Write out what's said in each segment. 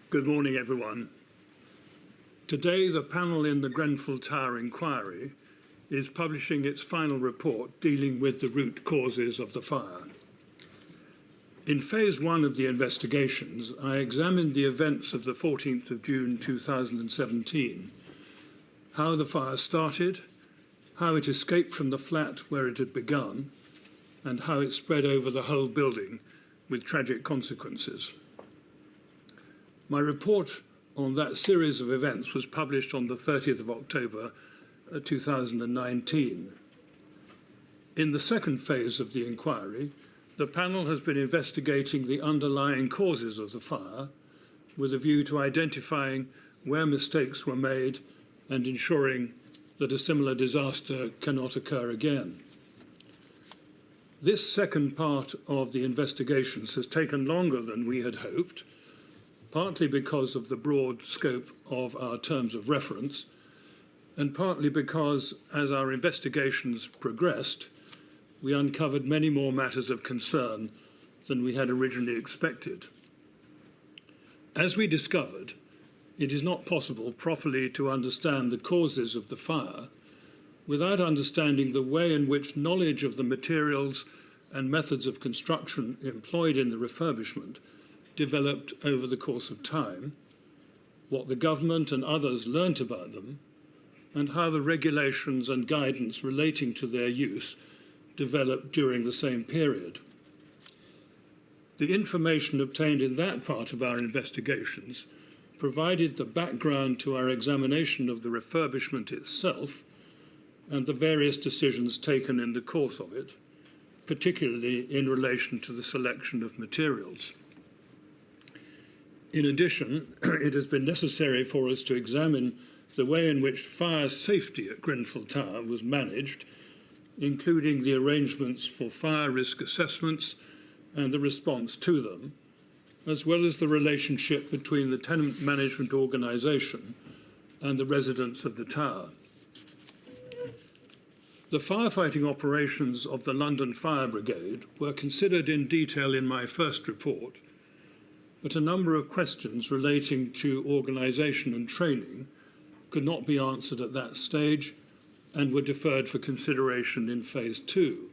Good morning, everyone. Today, the panel in the Grenfell Tower Inquiry is publishing its final report dealing with the root causes of the fire. In phase one of the investigations, I examined the events of the 14th of June 2017, how the fire started, how it escaped from the flat where it had begun, and how it spread over the whole building with tragic consequences. My report on that series of events was published on the 30th of October 2019. In the second phase of the inquiry, the panel has been investigating the underlying causes of the fire with a view to identifying where mistakes were made and ensuring that a similar disaster cannot occur again. This second part of the investigations has taken longer than we had hoped, partly because of the broad scope of our terms of reference, and partly because, as our investigations progressed, we uncovered many more matters of concern than we had originally expected. As we discovered, it is not possible properly to understand the causes of the fire without understanding the way in which knowledge of the materials and methods of construction employed in the refurbishment developed over the course of time, what the government and others learnt about them, and how the regulations and guidance relating to their use developed during the same period. The information obtained in that part of our investigations provided the background to our examination of the refurbishment itself and the various decisions taken in the course of it, particularly in relation to the selection of materials. In addition, it has been necessary for us to examine the way in which fire safety at Grenfell Tower was managed, including the arrangements for fire risk assessments and the response to them, as well as the relationship between the tenant management organisation and the residents of the tower. The firefighting operations of the London Fire Brigade were considered in detail in my first report, but a number of questions relating to organisation and training could not be answered at that stage and were deferred for consideration in phase two.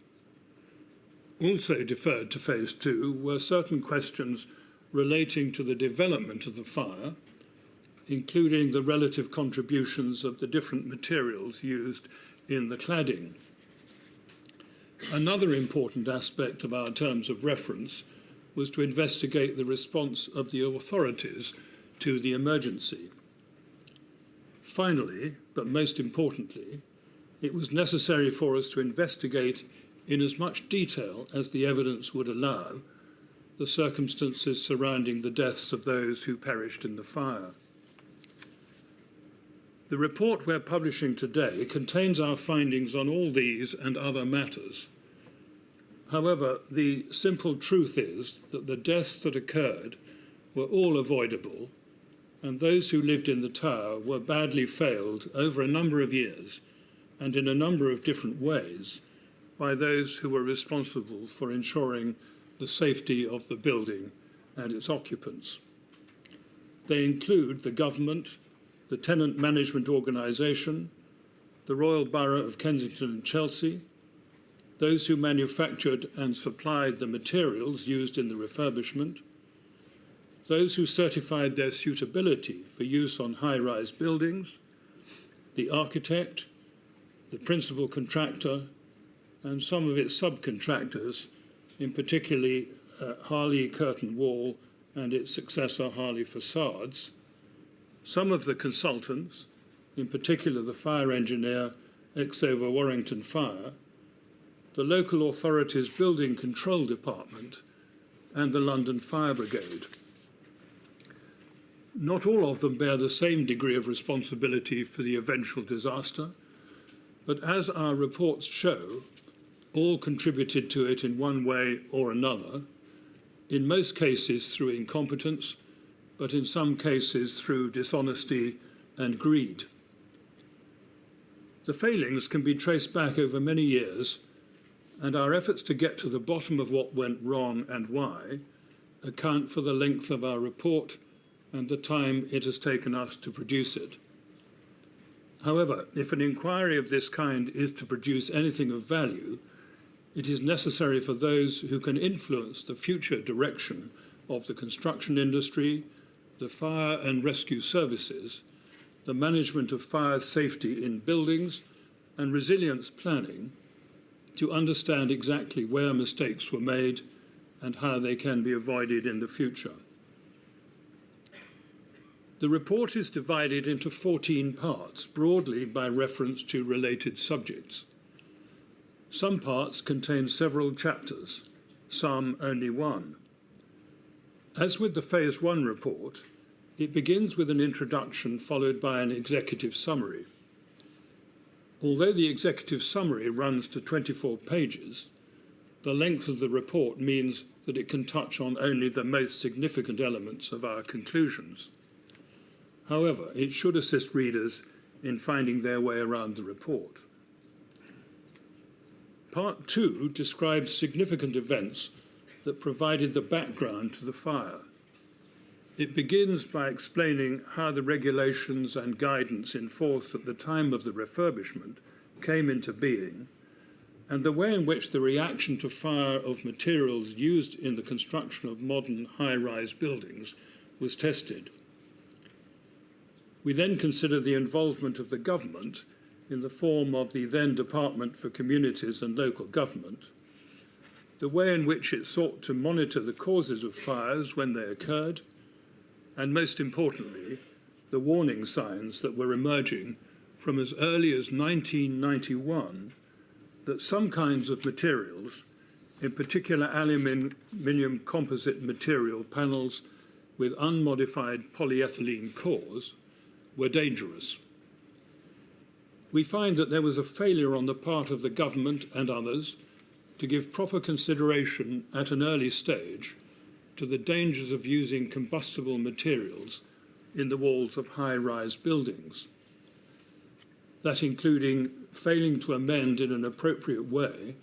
Also deferred to phase two were certain questions relating to the development of the fire, including the relative contributions of the different materials used in the cladding. Another important aspect of our terms of reference was to investigate the response of the authorities to the emergency. Finally, but most importantly, it was necessary for us to investigate in as much detail as the evidence would allow the circumstances surrounding the deaths of those who perished in the fire. The report we're publishing today contains our findings on all these and other matters. However, the simple truth is that the deaths that occurred were all avoidable, and those who lived in the tower were badly failed over a number of years and in a number of different ways by those who were responsible for ensuring the safety of the building and its occupants. They include the government, the tenant management organisation, the Royal Borough of Kensington and Chelsea, those who manufactured and supplied the materials used in the refurbishment, those who certified their suitability for use on high-rise buildings, the architect, the principal contractor, and some of its subcontractors, in particularly Harley Curtain Wall and its successor Harley Facades, some of the consultants, in particular the fire engineer Exover Warrington Fire, the local authority's building control department, and the London Fire Brigade. Not all of them bear the same degree of responsibility for the eventual disaster, but as our reports show, all contributed to it in one way or another, in most cases through incompetence, but in some cases through dishonesty and greed. The failings can be traced back over many years, and our efforts to get to the bottom of what went wrong and why account for the length of our report and the time it has taken us to produce it. However, if an inquiry of this kind is to produce anything of value, it is necessary for those who can influence the future direction of the construction industry, the fire and rescue services, the management of fire safety in buildings, and resilience planning, to understand exactly where mistakes were made and how they can be avoided in the future. The report is divided into 14 parts, broadly by reference to related subjects. Some parts contain several chapters, some only one. As with the Phase 1 report, it begins with an introduction followed by an executive summary. Although the executive summary runs to 24 pages, the length of the report means that it can touch on only the most significant elements of our conclusions. However, it should assist readers in finding their way around the report. Part 2 describes significant events that provided the background to the fire. It begins by explaining how the regulations and guidance in force at the time of the refurbishment came into being, and the way in which the reaction to fire of materials used in the construction of modern high-rise buildings was tested. We then consider the involvement of the government in the form of the then Department for Communities and Local Government, the way in which it sought to monitor the causes of fires when they occurred, and most importantly, the warning signs that were emerging from as early as 1991 that some kinds of materials, in particular aluminium composite material panels with unmodified polyethylene cores, were dangerous. We find that there was a failure on the part of the government and others to give proper consideration at an early stage to the dangers of using combustible materials in the walls of high-rise buildings. That including failing to amend in an appropriate way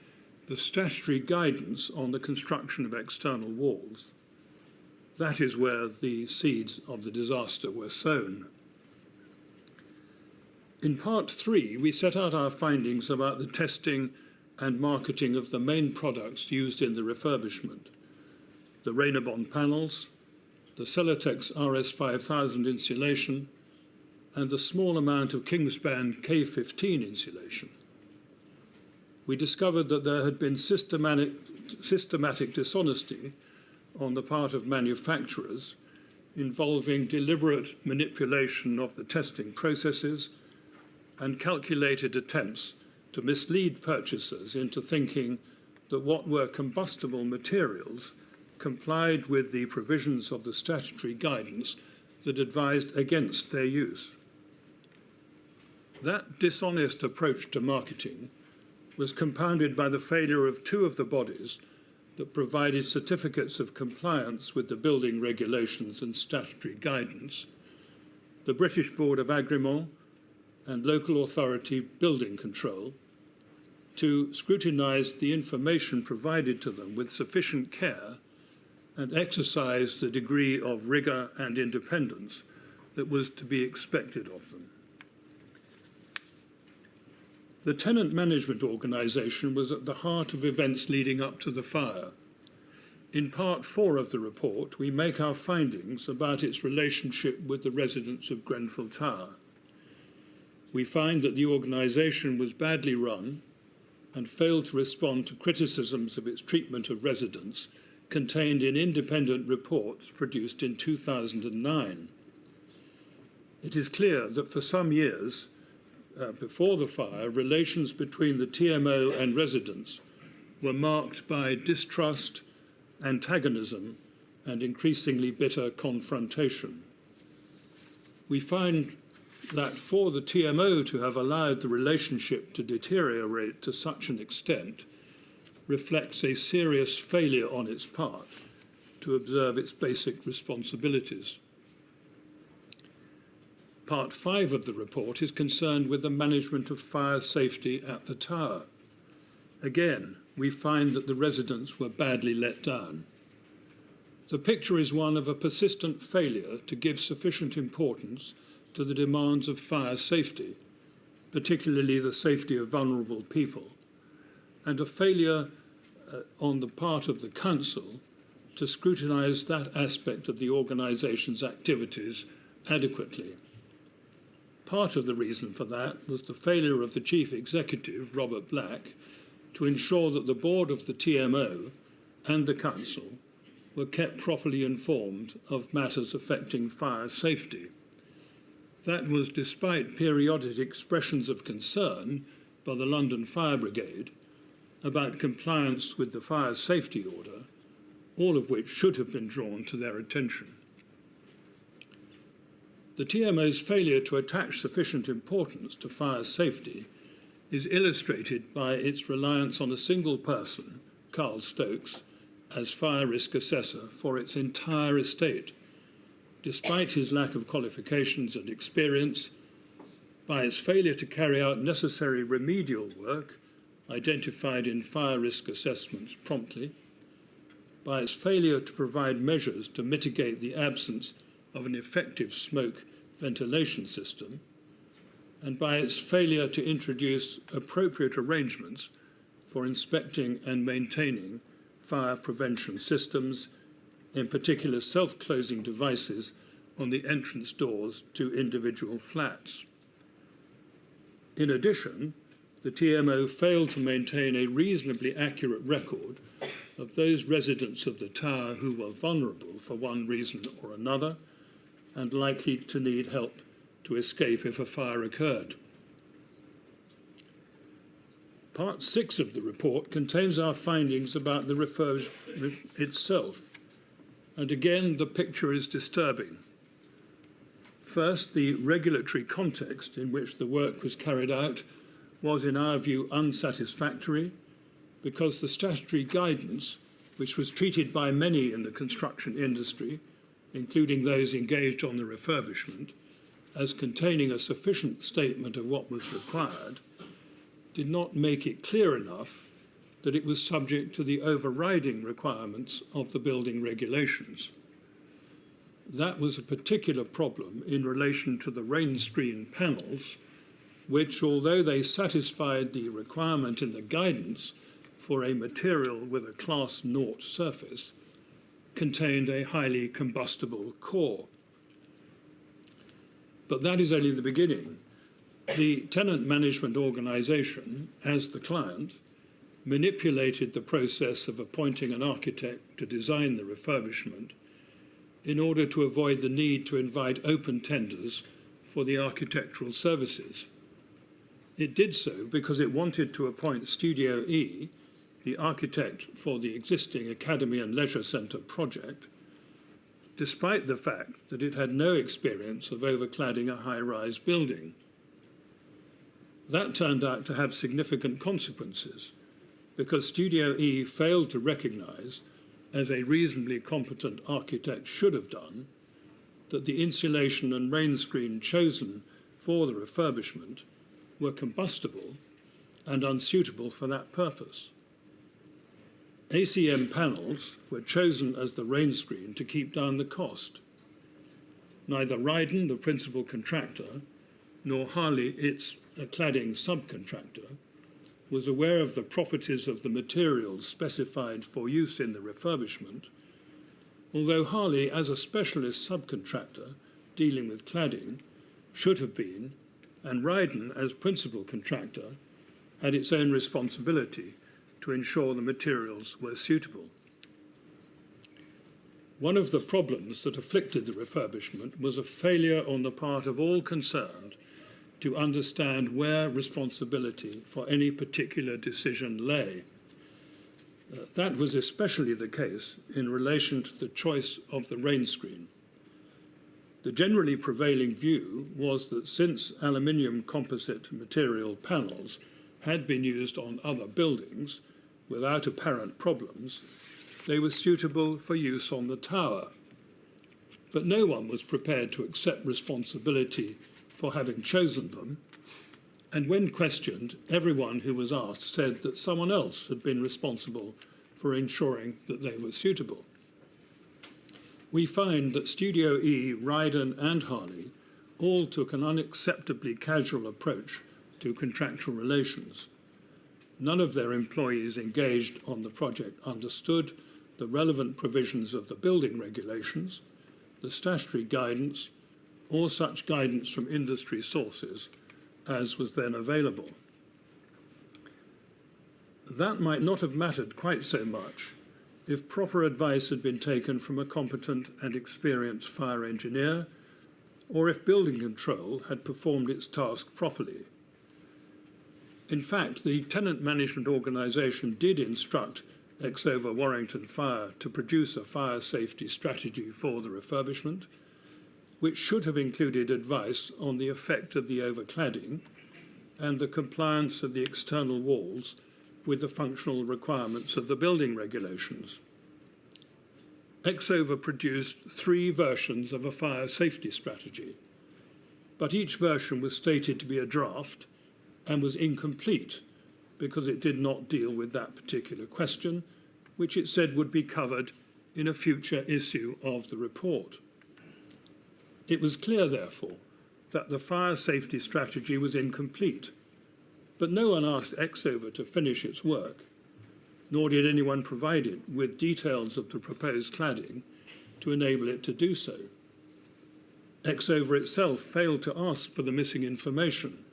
the statutory guidance on the construction of external walls. That is where the seeds of the disaster were sown. In Part 3, we set out our findings about the testing and marketing of the main products used in the refurbishment: the Rainabond panels, the Celotex RS5000 insulation, and the small amount of Kingspan K15 insulation. We discovered that there had been systematic dishonesty on the part of manufacturers involving deliberate manipulation of the testing processes and calculated attempts to mislead purchasers into thinking that what were combustible materials complied with the provisions of the statutory guidance that advised against their use. That dishonest approach to marketing was compounded by the failure of two of the bodies that provided certificates of compliance with the building regulations and statutory guidance: the British Board of Agreement and Local Authority Building Control, to scrutinise the information provided to them with sufficient care and exercise the degree of rigour and independence that was to be expected of them. The tenant management organisation was at the heart of events leading up to the fire. In Part 4 of the report, we make our findings about its relationship with the residents of Grenfell Tower. We find that the organisation was badly run and failed to respond to criticisms of its treatment of residents contained in independent reports produced in 2009. It is clear that for some years before the fire, relations between the TMO and residents were marked by distrust, antagonism, and increasingly bitter confrontation. We find that for the TMO to have allowed the relationship to deteriorate to such an extent reflects a serious failure on its part to observe its basic responsibilities. Part 5 of the report is concerned with the management of fire safety at the tower. Again, we find that the residents were badly let down. The picture is one of a persistent failure to give sufficient importance to the demands of fire safety, particularly the safety of vulnerable people, and a failure on the part of the Council to scrutinise that aspect of the organisation's activities adequately. Part of the reason for that was the failure of the Chief Executive, Robert Black, to ensure that the board of the TMO and the Council were kept properly informed of matters affecting fire safety. That was despite periodic expressions of concern by the London Fire Brigade about compliance with the fire safety order, all of which should have been drawn to their attention. The TMO's failure to attach sufficient importance to fire safety is illustrated by its reliance on a single person, Carl Stokes, as fire risk assessor for its entire estate, despite his lack of qualifications and experience, by its failure to carry out necessary remedial work identified in fire risk assessments promptly, by its failure to provide measures to mitigate the absence of an effective smoke ventilation system, and by its failure to introduce appropriate arrangements for inspecting and maintaining fire prevention systems, in particular self-closing devices on the entrance doors to individual flats. In addition, the TMO failed to maintain a reasonably accurate record of those residents of the tower who were vulnerable for one reason or another and likely to need help to escape if a fire occurred. Part 6 of the report contains our findings about the refurbishment itself, and again the picture is disturbing. First, the regulatory context in which the work was carried out was, in our view, unsatisfactory because the statutory guidance, which was treated by many in the construction industry, including those engaged on the refurbishment, as containing a sufficient statement of what was required, did not make it clear enough that it was subject to the overriding requirements of the building regulations. That was a particular problem in relation to the rain screen panels, which, although they satisfied the requirement in the guidance for a material with a Class 0 surface, contained a highly combustible core. But that is only the beginning. The tenant management organisation, as the client, manipulated the process of appointing an architect to design the refurbishment in order to avoid the need to invite open tenders for the architectural services. It did so because it wanted to appoint Studio E, the architect for the existing Academy and Leisure Centre project, despite the fact that it had no experience of overcladding a high-rise building. That turned out to have significant consequences because Studio E failed to recognise, as a reasonably competent architect should have done, that the insulation and rain screen chosen for the refurbishment were combustible and unsuitable for that purpose. ACM panels were chosen as the rain screen to keep down the cost. Neither Ryden, the principal contractor, nor Harley, its cladding subcontractor, was aware of the properties of the materials specified for use in the refurbishment, although Harley, as a specialist subcontractor dealing with cladding, should have been, and Ryden, as principal contractor, had its own responsibility to ensure the materials were suitable. One of the problems that afflicted the refurbishment was a failure on the part of all concerned to understand where responsibility for any particular decision lay. That was especially the case in relation to the choice of the rain screen. The generally prevailing view was that since aluminium composite material panels had been used on other buildings without apparent problems, they were suitable for use on the tower. But no one was prepared to accept responsibility for having chosen them, and when questioned, everyone who was asked said that someone else had been responsible for ensuring that they were suitable. we find that Studio E, Ryden and Harley all took an unacceptably casual approach to contractual relations. None of their employees engaged on the project understood the relevant provisions of the building regulations, the statutory guidance, or such guidance from industry sources as was then available. That might not have mattered quite so much if proper advice had been taken from a competent and experienced fire engineer, or if building control had performed its task properly. In fact, the tenant management organisation did instruct Exover Warrington Fire to produce a fire safety strategy for the refurbishment, which should have included advice on the effect of the overcladding and the compliance of the external walls with the functional requirements of the building regulations. Exover produced 3 versions of a fire safety strategy, but each version was stated to be a draft and was incomplete because it did not deal with that particular question, which it said would be covered in a future issue of the report. It was clear, therefore, that the fire safety strategy was incomplete, but no one asked Exover to finish its work, nor did anyone provide it with details of the proposed cladding to enable it to do so. Exover itself failed to ask for the missing information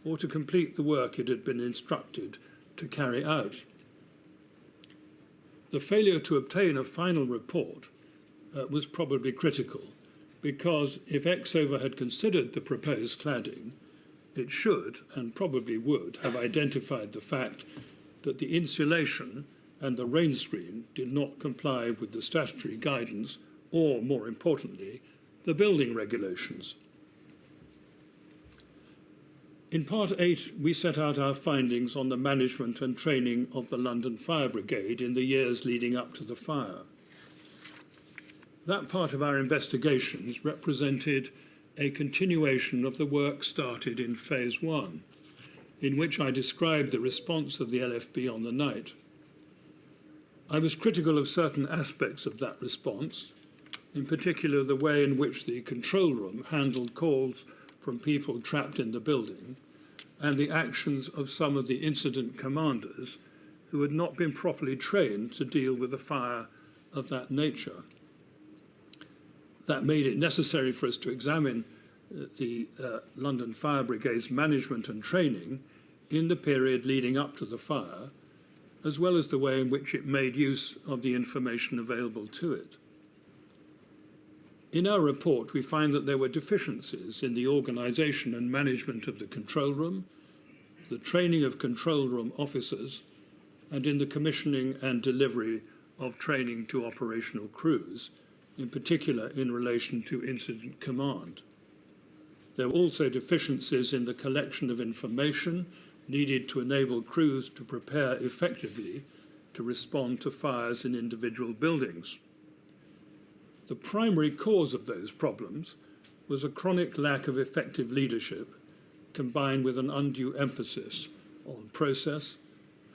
or to complete the work it had been instructed to carry out. The failure to obtain a final report was probably critical, because if Exover had considered the proposed cladding, it should, and probably would, have identified the fact that the insulation and the rain screen did not comply with the statutory guidance or, more importantly, the building regulations. In Part 8, we set out our findings on the management and training of the London Fire Brigade in the years leading up to the fire. That part of our investigations represented a continuation of the work started in Phase 1, in which I described the response of the LFB on the night. I was critical of certain aspects of that response, in particular the way in which the control room handled calls from people trapped in the building, and the actions of some of the incident commanders who had not been properly trained to deal with a fire of that nature. That made it necessary for us to examine the London Fire Brigade's management and training in the period leading up to the fire, as well as the way in which it made use of the information available to it. In our report, we find that there were deficiencies in the organisation and management of the control room, the training of control room officers, and in the commissioning and delivery of training to operational crews, in particular in relation to incident command. There were also deficiencies in the collection of information needed to enable crews to prepare effectively to respond to fires in individual buildings. The primary cause of those problems was a chronic lack of effective leadership, combined with an undue emphasis on process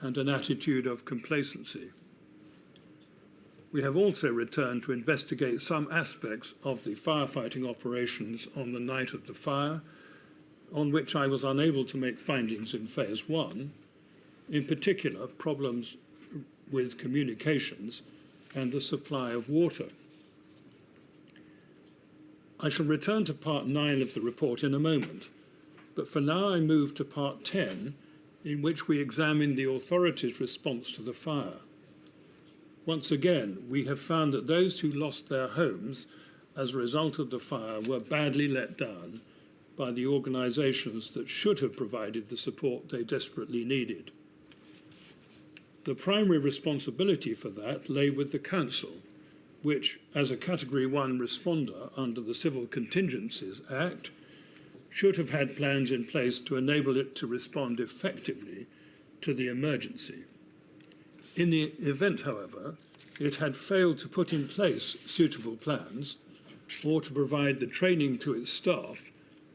and an attitude of complacency. We have also returned to investigate some aspects of the firefighting operations on the night of the fire, on which I was unable to make findings in Phase 1, in particular problems with communications and the supply of water. I shall return to Part 9 of the report in a moment, but for now I move to Part 10, in which we examine the authorities' response to the fire. Once again, we have found that those who lost their homes as a result of the fire were badly let down by the organisations that should have provided the support they desperately needed. The primary responsibility for that lay with the Council, which, as a Category 1 responder under the Civil Contingencies Act, should have had plans in place to enable it to respond effectively to the emergency. In the event, however, it had failed to put in place suitable plans or to provide the training to its staff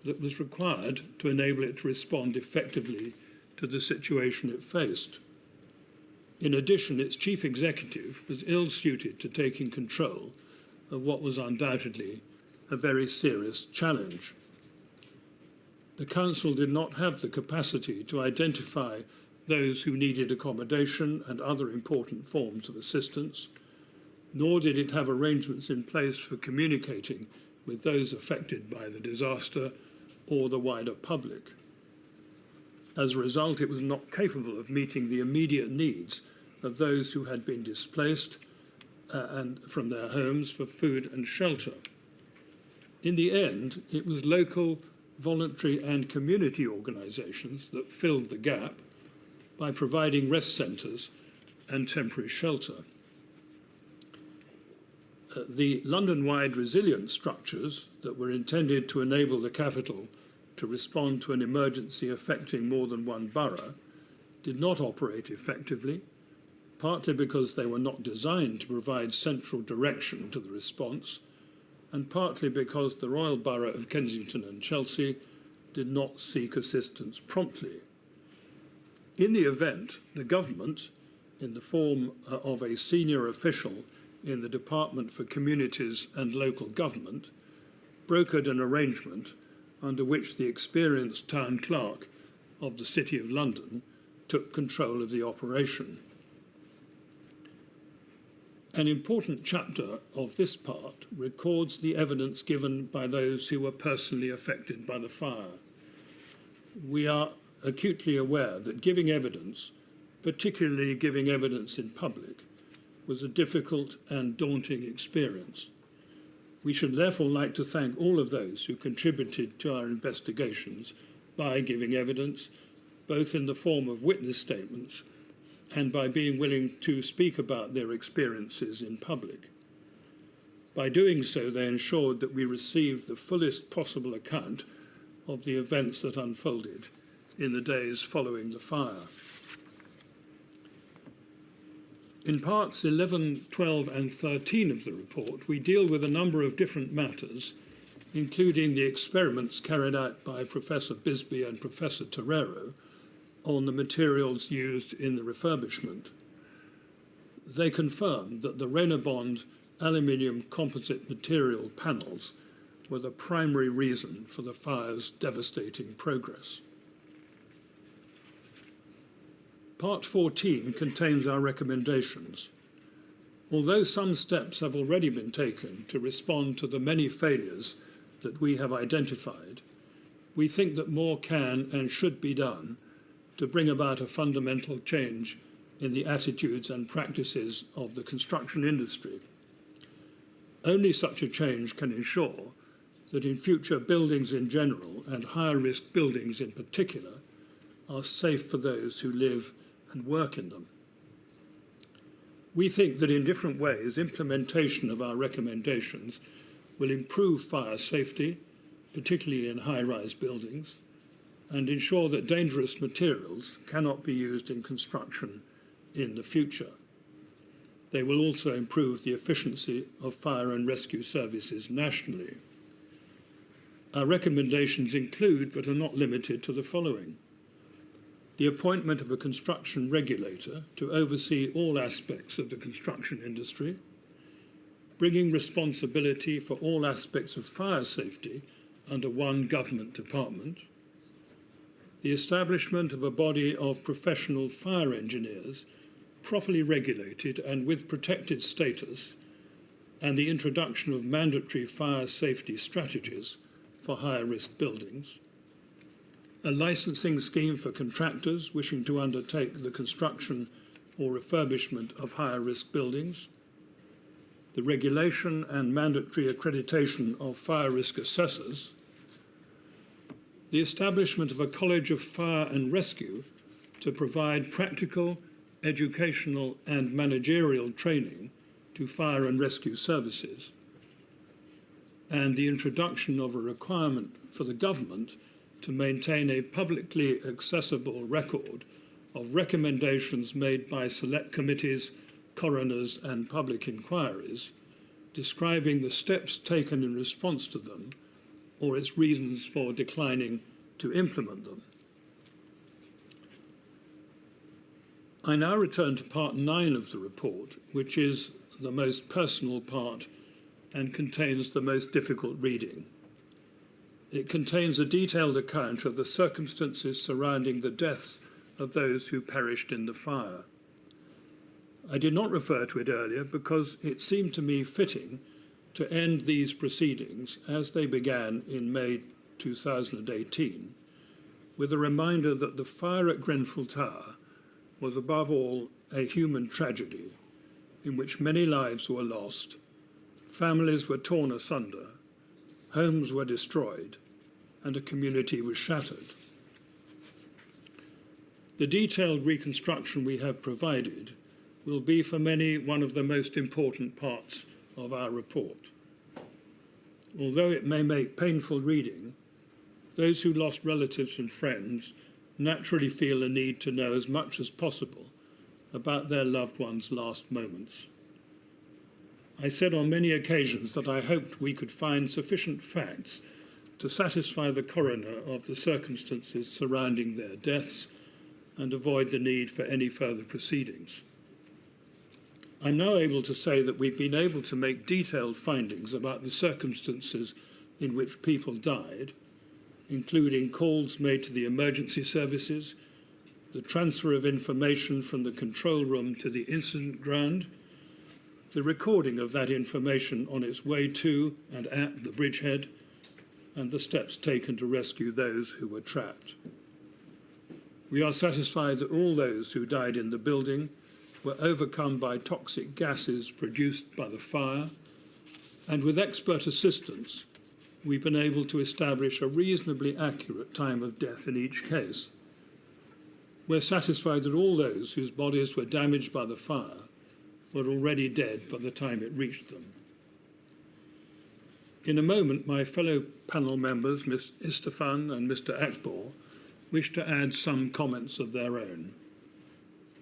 that was required to enable it to respond effectively to the situation it faced. In addition, its chief executive was ill-suited to taking control of what was undoubtedly a very serious challenge. The Council did not have the capacity to identify those who needed accommodation and other important forms of assistance, nor did it have arrangements in place for communicating with those affected by the disaster or the wider public. As a result, it was not capable of meeting the immediate needs of those who had been displaced and from their homes for food and shelter. In the end, it was local, voluntary and community organisations that filled the gap by providing rest centres and temporary shelter. The London-wide resilience structures that were intended to enable the capital to respond to an emergency affecting more than one borough did not operate effectively, partly because they were not designed to provide central direction to the response, and partly because the Royal Borough of Kensington and Chelsea did not seek assistance promptly. In the event, the government, in the form of a senior official in the Department for Communities and Local Government, brokered an arrangement under which the experienced town clerk of the City of London took control of the operation. An important chapter of this part records the evidence given by those who were personally affected by the fire. We are acutely aware that giving evidence, particularly giving evidence in public, was a difficult and daunting experience. We should therefore like to thank all of those who contributed to our investigations by giving evidence, both in the form of witness statements and by being willing to speak about their experiences in public. By doing so, they ensured that we received the fullest possible account of the events that unfolded in the days following the fire. In parts 11, 12 and 13 of the report, we deal with a number of different matters, including the experiments carried out by Professor Bisbee and Professor Torero on the materials used in the refurbishment. They confirmed that the Renabond aluminium composite material panels were the primary reason for the fire's devastating progress. Part 14 contains our recommendations. Although some steps have already been taken to respond to the many failures that we have identified, we think that more can and should be done to bring about a fundamental change in the attitudes and practices of the construction industry. Only such a change can ensure that in future buildings in general and higher risk buildings in particular are safe for those who live and work in them. We think that in different ways implementation of our recommendations will improve fire safety, particularly in high-rise buildings, and ensure that dangerous materials cannot be used in construction in the future. They will also improve the efficiency of fire and rescue services nationally. Our recommendations include, but are not limited to, the following: the appointment of a construction regulator to oversee all aspects of the construction industry, bringing responsibility for all aspects of fire safety under one government department, the establishment of a body of professional fire engineers properly regulated and with protected status, and the introduction of mandatory fire safety strategies for higher risk buildings, a licensing scheme for contractors wishing to undertake the construction or refurbishment of higher risk buildings, the regulation and mandatory accreditation of fire risk assessors, the establishment of a College of Fire and Rescue to provide practical, educational and managerial training to fire and rescue services, and the introduction of a requirement for the government to maintain a publicly accessible record of recommendations made by select committees, coroners and public inquiries, describing the steps taken in response to them or its reasons for declining to implement them. I now return to part 9 of the report, which is the most personal part and contains the most difficult reading. It contains a detailed account of the circumstances surrounding the deaths of those who perished in the fire. I did not refer to it earlier because it seemed to me fitting to end these proceedings as they began in May 2018 with a reminder that the fire at Grenfell Tower was above all a human tragedy in which many lives were lost, families were torn asunder, homes were destroyed, and a community was shattered. The detailed reconstruction we have provided will be for many one of the most important parts of our report. Although it may make painful reading, those who lost relatives and friends naturally feel a need to know as much as possible about their loved ones' last moments. I said on many occasions that I hoped we could find sufficient facts to satisfy the coroner of the circumstances surrounding their deaths and avoid the need for any further proceedings. I'm now able to say that we've been able to make detailed findings about the circumstances in which people died, including calls made to the emergency services, the transfer of information from the control room to the incident ground, the recording of that information on its way to and at the bridgehead, and the steps taken to rescue those who were trapped. We are satisfied that all those who died in the building were overcome by toxic gases produced by the fire, and with expert assistance, we've been able to establish a reasonably accurate time of death in each case. We're satisfied that all those whose bodies were damaged by the fire were already dead by the time it reached them. In a moment, my fellow panel members, Ms. Istefan and Mr. Akbor, wish to add some comments of their own.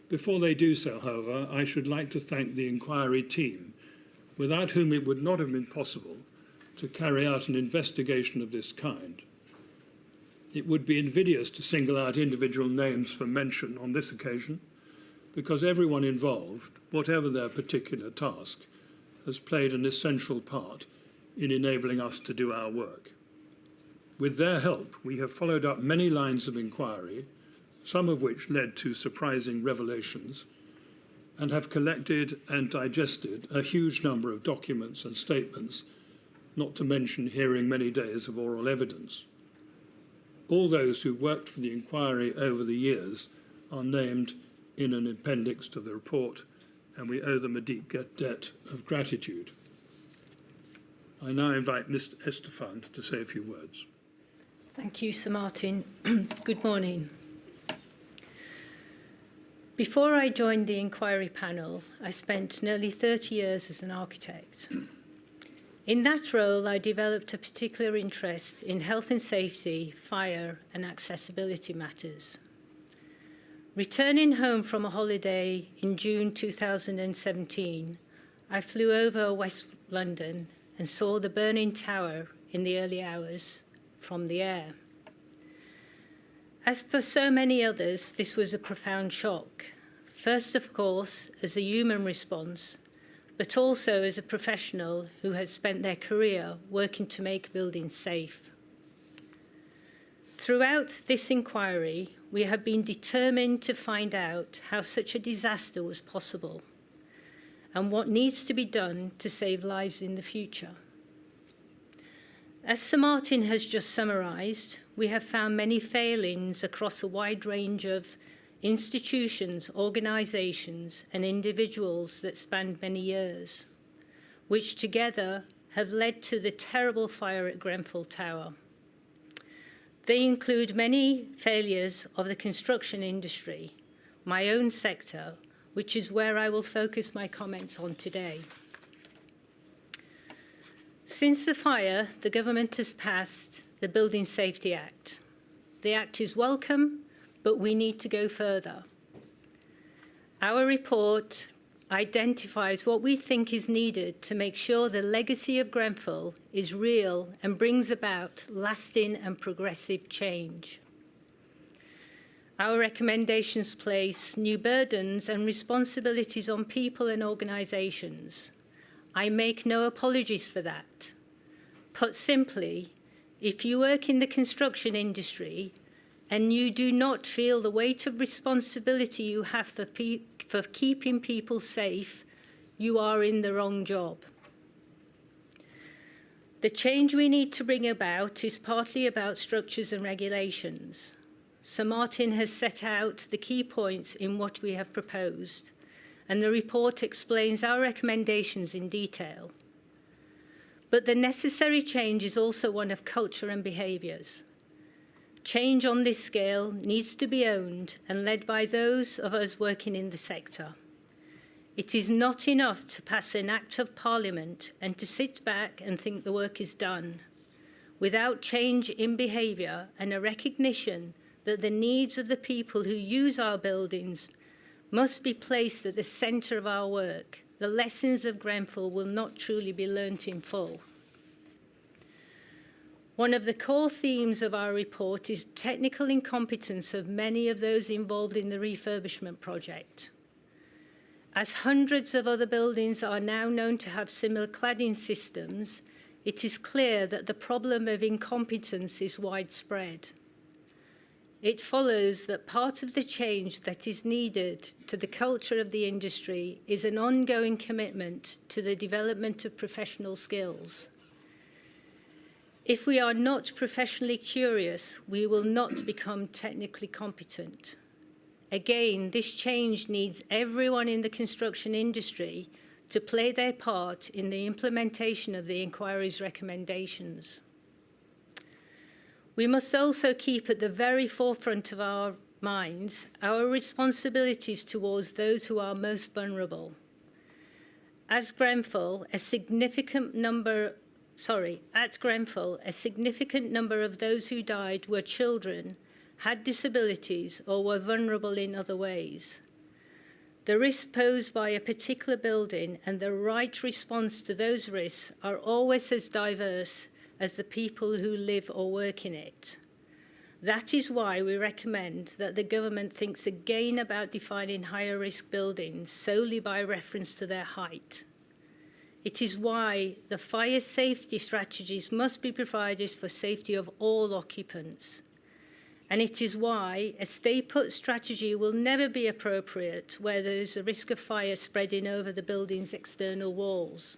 Before they do so, however, I should like to thank the inquiry team, without whom it would not have been possible to carry out an investigation of this kind. It would be invidious to single out individual names for mention on this occasion, because everyone involved, whatever their particular task, has played an essential part in enabling us to do our work. With their help, we have followed up many lines of inquiry, some of which led to surprising revelations, and have collected and digested a huge number of documents and statements, not to mention hearing many days of oral evidence. All those who worked for the inquiry over the years are named in an appendix to the report, and we owe them a deep debt of gratitude. I now invite Ms. Estefan to say a few words. Thank you, Sir Martin. Good morning. Before I joined the inquiry panel, I spent nearly 30 years as an architect. In that role, I developed a particular interest in health and safety, fire, and accessibility matters. Returning home from a holiday in June 2017, I flew over West London and saw the burning tower in the early hours from the air. As for so many others, this was a profound shock. First, of course, as a human response, but also as a professional who had spent their career working to make buildings safe. Throughout this inquiry, we have been determined to find out how such a disaster was possible and what needs to be done to save lives in the future. As Sir Martin has just summarised, we have found many failings across a wide range of institutions, organisations and individuals that spanned many years, which together have led to the terrible fire at Grenfell Tower. They include many failures of the construction industry, my own sector, which is where I will focus my comments on today. Since the fire, the government has passed the Building Safety Act. The Act is welcome, but we need to go further. Our report identifies what we think is needed to make sure the legacy of Grenfell is real and brings about lasting and progressive change. Our recommendations place new burdens and responsibilities on people and organisations, I make no apologies for that. Put simply, if you work in the construction industry and you do not feel the weight of responsibility you have for keeping people safe, you are in the wrong job. The change we need to bring about is partly about structures and regulations. Sir Martin has set out the key points in what we have proposed, and the report explains our recommendations in detail. But the necessary change is also one of culture and behaviours. Change on this scale needs to be owned and led by those of us working in the sector. It is not enough to pass an Act of Parliament and to sit back and think the work is done. Without change in behaviour and a recognition that the needs of the people who use our buildings must be placed at the centre of our work, the lessons of Grenfell will not truly be learnt in full. One of the core themes of our report is technical incompetence of many of those involved in the refurbishment project. As hundreds of other buildings are now known to have similar cladding systems, it is clear that the problem of incompetence is widespread. It follows that part of the change that is needed to the culture of the industry is an ongoing commitment to the development of professional skills. If we are not professionally curious, we will not become technically competent. Again, this change needs everyone in the construction industry to play their part in the implementation of the inquiry's recommendations. We must also keep at the very forefront of our minds our responsibilities towards those who are most vulnerable. At Grenfell, a significant number of those who died were children, had disabilities, or were vulnerable in other ways. The risks posed by a particular building and the right response to those risks are always as diverse as the people who live or work in it. That is why we recommend that the government thinks again about defining higher risk buildings solely by reference to their height. It is why the fire safety strategies must be provided for safety of all occupants. And it is why a stay-put strategy will never be appropriate where there is a risk of fire spreading over the building's external walls.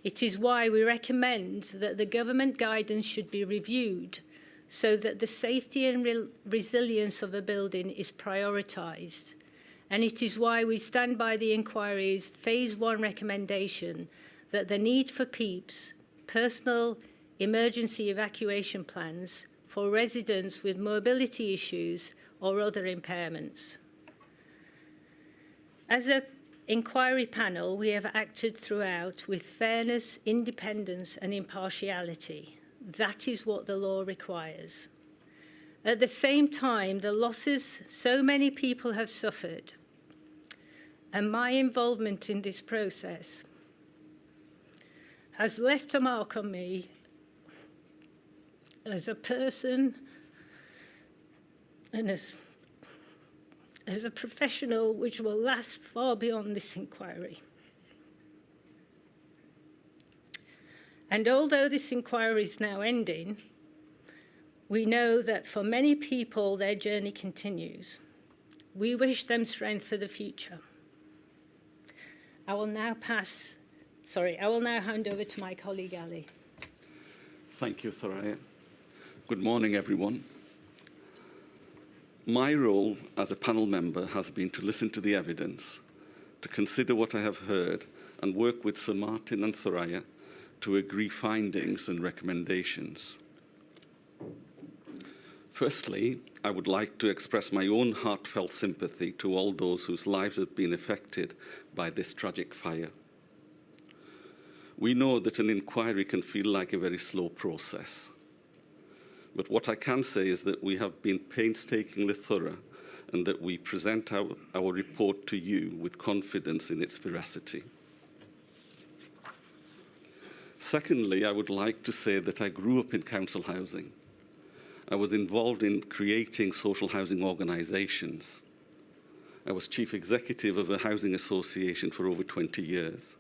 It is why we recommend that the government guidance should be reviewed so that the safety and resilience of a building is prioritised. And it is why we stand by the inquiry's Phase 1 recommendation that the need for PEEPs, personal emergency evacuation plans, for residents with mobility issues or other impairments. As an inquiry panel, we have acted throughout with fairness, independence and impartiality. That is what the law requires. At the same time, the losses so many people have suffered and my involvement in this process has left a mark on me as a person and as a professional which will last far beyond this inquiry. And although this inquiry is now ending, we know that for many people their journey continues. We wish them strength for the future. I will now hand over to my colleague Ali. Thank you, Thoraya. Good morning, everyone. My role as a panel member has been to listen to the evidence, to consider what I have heard, and work with Sir Martin and Thoraya to agree findings and recommendations. Firstly, I would like to express my own heartfelt sympathy to all those whose lives have been affected by this tragic fire. We know that an inquiry can feel like a very slow process. But what I can say is that we have been painstakingly thorough and that we present our report to you with confidence in its veracity. Secondly, I would like to say that I grew up in council housing. I was involved in creating social housing organisations. I was chief executive of a housing association for over 20 years.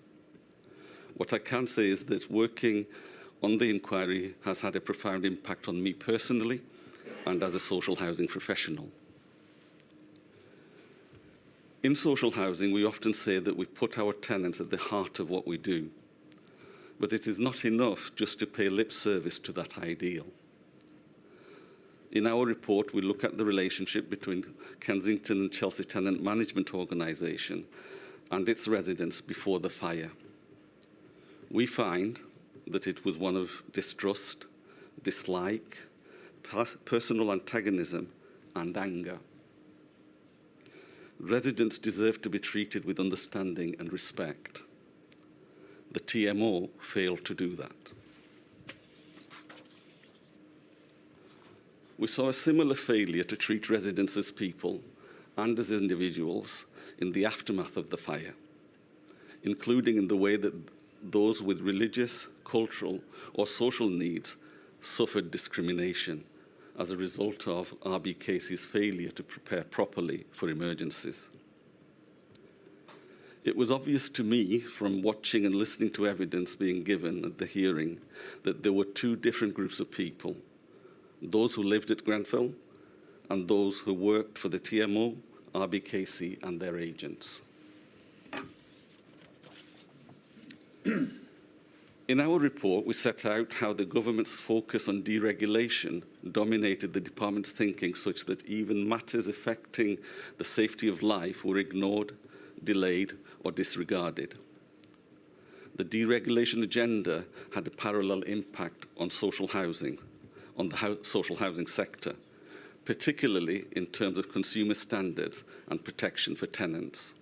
What I can say is that working on the inquiry has had a profound impact on me personally and as a social housing professional. In social housing, we often say that we put our tenants at the heart of what we do, but it is not enough just to pay lip service to that ideal. In our report, we look at the relationship between Kensington and Chelsea Tenant Management Organisation and its residents before the fire. We find that it was one of distrust, dislike, personal antagonism, and anger. Residents deserve to be treated with understanding and respect. The TMO failed to do that. We saw a similar failure to treat residents as people and as individuals in the aftermath of the fire, including in the way that those with religious, cultural, or social needs suffered discrimination as a result of RBKC's failure to prepare properly for emergencies. It was obvious to me from watching and listening to evidence being given at the hearing that there were two different groups of people: those who lived at Grenfell and those who worked for the TMO, RBKC, and their agents. In our report, we set out how the government's focus on deregulation dominated the department's thinking, such that even matters affecting the safety of life were ignored, delayed, or disregarded. The deregulation agenda had a parallel impact on social housing, on the social housing sector, particularly in terms of consumer standards and protection for tenants.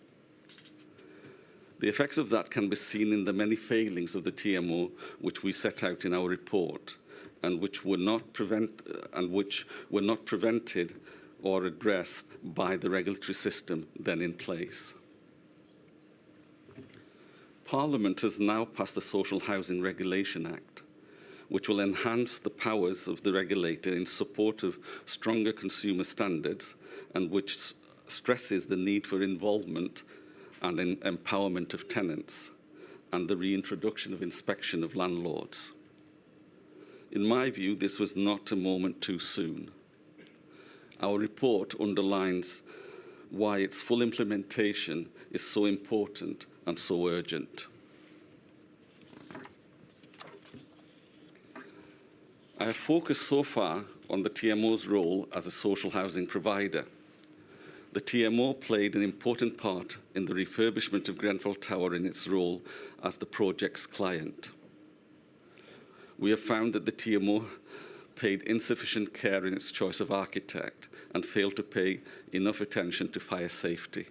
The effects of that can be seen in the many failings of the TMO, which we set out in our report, and which were not prevented or addressed by the regulatory system then in place. Parliament has now passed the Social Housing Regulation Act, which will enhance the powers of the regulator in support of stronger consumer standards, and which stresses the need for involvement and empowerment of tenants, and the reintroduction of inspection of landlords. In my view, this was not a moment too soon. Our report underlines why its full implementation is so important and so urgent. I have focused so far on the TMO's role as a social housing provider. The TMO played an important part in the refurbishment of Grenfell Tower in its role as the project's client. We have found that the TMO paid insufficient care in its choice of architect and failed to pay enough attention to fire safety.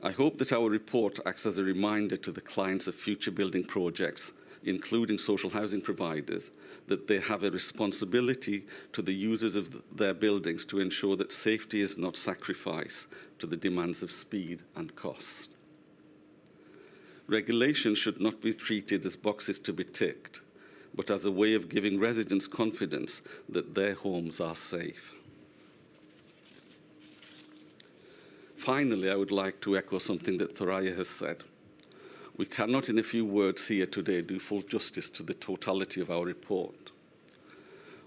I hope that our report acts as a reminder to the clients of future building projects, including social housing providers, that they have a responsibility to the users of their buildings to ensure that safety is not sacrificed to the demands of speed and cost. Regulation should not be treated as boxes to be ticked, but as a way of giving residents confidence that their homes are safe. Finally, I would like to echo something that Thoraya has said. We cannot, in a few words here today, do full justice to the totality of our report.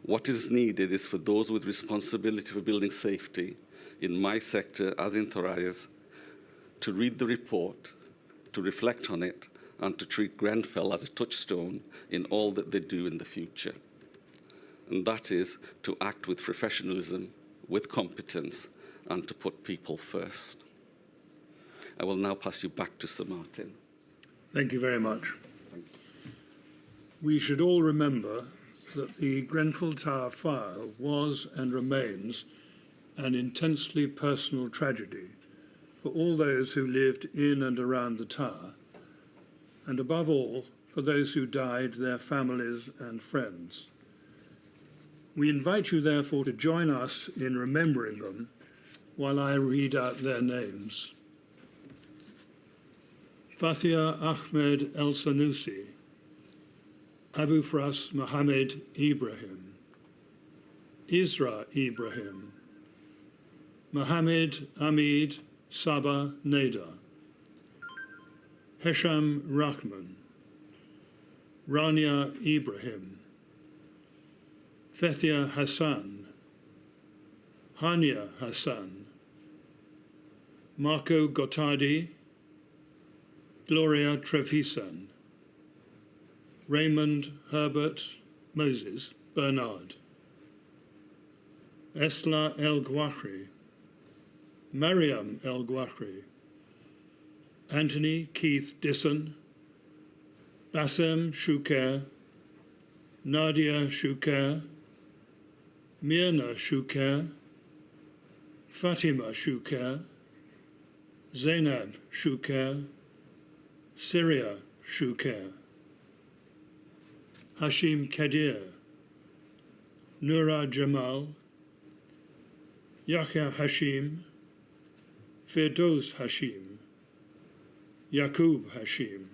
What is needed is for those with responsibility for building safety, in my sector as in Thoraya's, to read the report, to reflect on it, and to treat Grenfell as a touchstone in all that they do in the future. And that is to act with professionalism, with competence, and to put people first. I will now pass you back to Sir Martin. Thank you very much. We should all remember that the Grenfell Tower fire was and remains an intensely personal tragedy for all those who lived in and around the tower, and above all, for those who died, their families and friends. We invite you, therefore, to join us in remembering them while I read out their names. Fathia Ahmed El Sanusi, Abu Fras Mohammed Ibrahim, Isra Ibrahim, Mohammed Amid Sabah Neda, Hesham Rahman, Rania Ibrahim, Fethia Hassan, Hania Hassan, Marco Gottardi, Gloria Trevisan, Raymond Herbert Moses Bernard, Esla El Gouachri, Mariam El Gouachri, Anthony Keith Disson, Bassem Shuker, Nadia Shuker, Mirna Shuker, Fatima Shuker, Zainab Shuker, Syria Shuker, Hashim Kadir, Nura Jamal, Yahya Hashim, Firdoz Hashim, Yaqub Hashim,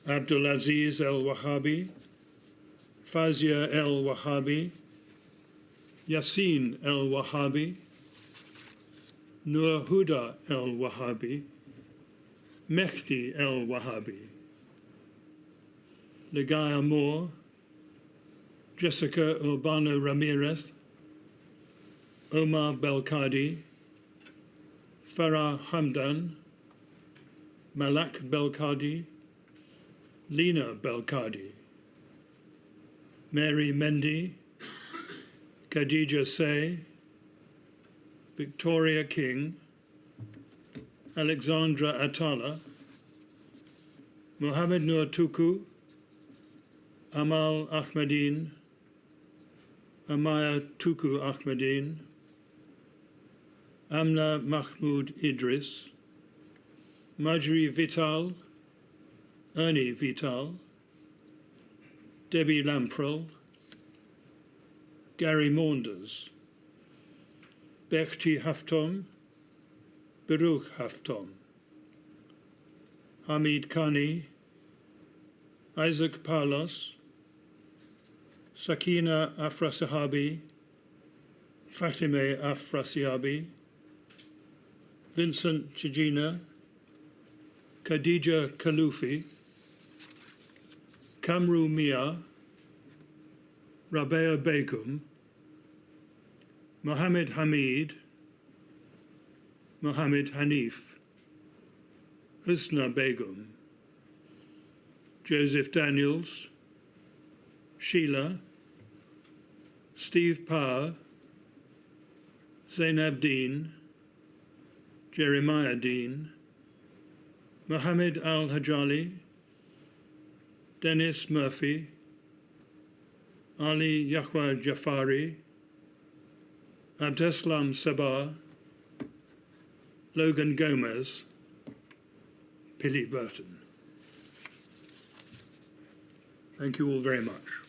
Abdulaziz El-Wahhabi, Fazia El-Wahhabi, Yassin El-Wahhabi, Nur Huda El-Wahhabi, Mehdi El-Wahhabi, Ligaya Moore, Jessica Urbano Ramirez, Omar Belkadi, Farah Hamdan, Malak Belkadi, Lena Belkadi, Mary Mendy, Khadija Say, Victoria King, Alexandra Atala, Mohammed Nur Tuku, Amal Ahmadine, Amaya Tuku Ahmadine, Amna Mahmoud Idris, Majri Vital, Ernie Vital, Debbie Lamprell, Gary Maunders, Bechti Haftom, Baruch Haftom, Hamid Khani, Isaac Palos, Sakina Afrasahabi, Fatime Afrasiabi, Vincent Chijina, Khadija Kalufi, Kamru Mia, Rabea Begum, Mohammed Hamid, Mohammed Hanif, Husna Begum, Joseph Daniels, Sheila, Steve Power, Zainab Dean, Jeremiah Dean, Mohammed Al-Hajali, Dennis Murphy, Ali Yahwa Jafari, Abdeslam Sabah, Logan Gomez, Billy Burton. Thank you all very much.